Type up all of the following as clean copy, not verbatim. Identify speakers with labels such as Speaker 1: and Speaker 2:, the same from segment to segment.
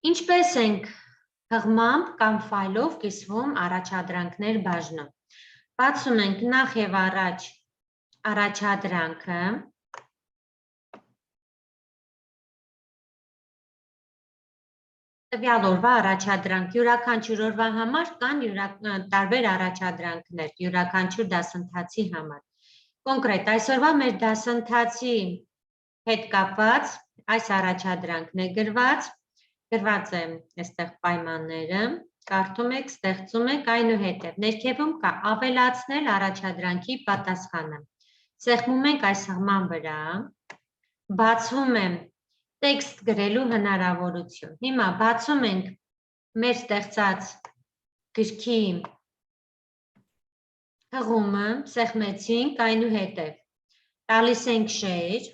Speaker 1: Ինչպես ենք հղմամբ կամ ֆայլով կիսվում առաջադրանքներ բաժնում։ Բացում ենք նախ եւ առաջ առաջադրանքը, տվյալ օրվա առաջադրանք, յուրաքանչյուր օրվա համար կան տարբեր առաջադրանքներ, յուրաքանչյուր դասընթացի համար։ Կոնկրետ այսօրվա մեր դասընթացի հետ կապված այս առաջադրանքն է գրված է այստեղ պայմանները, կարդում եք, ստեղծում եք, այնուհետև ներքևում կա ավելացնել առաջադրանքի պատասխանը։ Սեղմում ենք այս հղման վրա, բացվում է տեքստ գրելու հնարավորություն։ Հիմա բացում ենք մեր ստեղծած գրքի հղումը, սեղմեցինք, այնուհետև տալիս ենք share,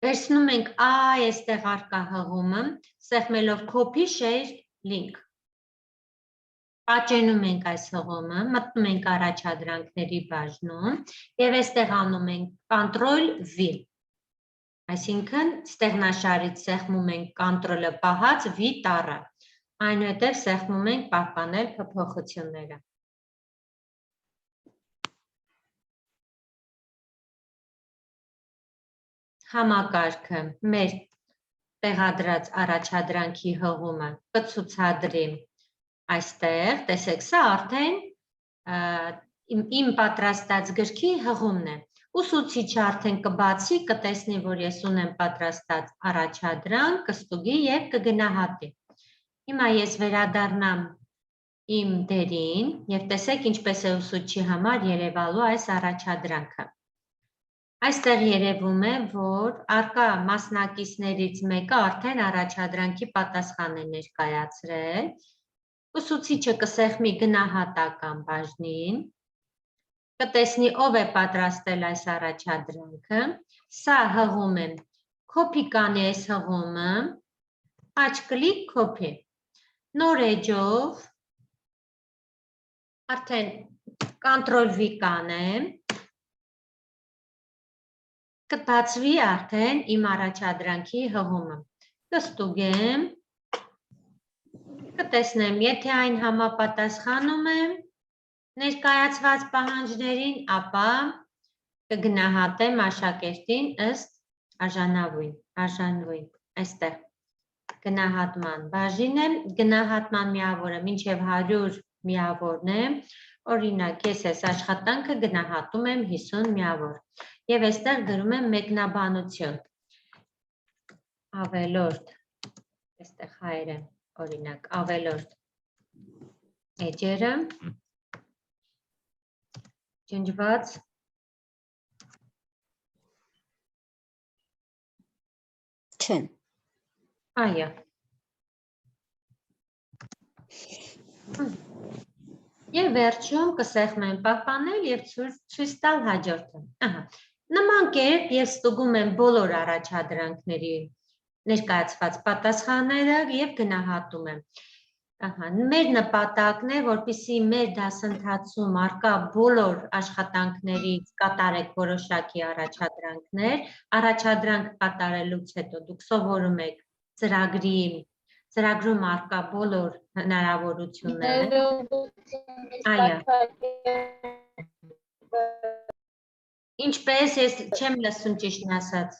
Speaker 1: վերցնում ենք այստեղ առկա հղումը, սեղմելով copy share link։ Պատճենում ենք այս հղումը, մտնում ենք առաջադրանքների բաժնում եւ այստեղ անում ենք Ctrl+V։ Այսինքն ստեղնաշարից սեղմում ենք Ctrl-ը պահած V տառը։ Այնուհետև սեղմում ենք պահպանել փոփոխությունները։ Համակարգը մեր տեղադրած առաջադրանքի հղումը կցուցադրի այստեղ, տեսեք, սա արդեն իմ պատրաստած գրքի հղումն է։ Ուսուցիչը արդեն կբացի, կտեսնի, որ ես ունեմ պատրաստած առաջադրանք, կստուգի եւ կգնահատի։ Հիմա ես վերադառնամ իմ դերին եւ տեսեք ինչպես է ուսուցչի համար երևալու այս առաջադրանքը։ Այստեղ երևում է, որ առկա մասնակիցներից մեկը արդեն առաջադրանքի պատասխան է ներկայացրել։ Ուսուցիչը կսեղմի գնահատական բաժնին, կտեսնի ով է պատրաստել այս առաջադրանքը, սա հղում է, copy կանի այս հղումը, աջ կլիկ copy, նոր էջով, արդեն Ctrl+V կանեմ, կբացվի արդեն իմ առաջադրանքի հղումը, կստուգեմ, կտեսնեմ, եթե այն համապատասխանում է ներկայացված պահանջներին, ապա կգնահատեմ աշակերտին ըստ արժանվույն, այստեղ գնահատման բաժին է, գնահատման միավորը մինչև 100 միավորն է, օրինակ ես այս աշխատանքը գնահատում եմ 50 միավոր և այստեղ գրում եմ մեկնաբանություն, ավելորդ, այստեղ հայր է, օրինակ, ավելորդ էջերը, ջնջված,
Speaker 2: չեն,
Speaker 1: այո, և վերջում կսեղմեմ պահպանել և ցույց տալ հաջորդը։ Նման կերպ ես ստուգում եմ բոլոր առաջադրանքների ներկայացված պատասխանները և գնահատում եմ։ Մեր նպատակն է, որպեսզի մեր դասընթացում առկա բոլոր աշխատանքներից կատարեք որոշակի առաջադրանքներ, առաջադրանք կատարելուց հետո դուք սովորում եք ծրագրում առկա բոլոր հնարավորությունները։ Ինչպես ես չեմ լսում ճիշտն ասած։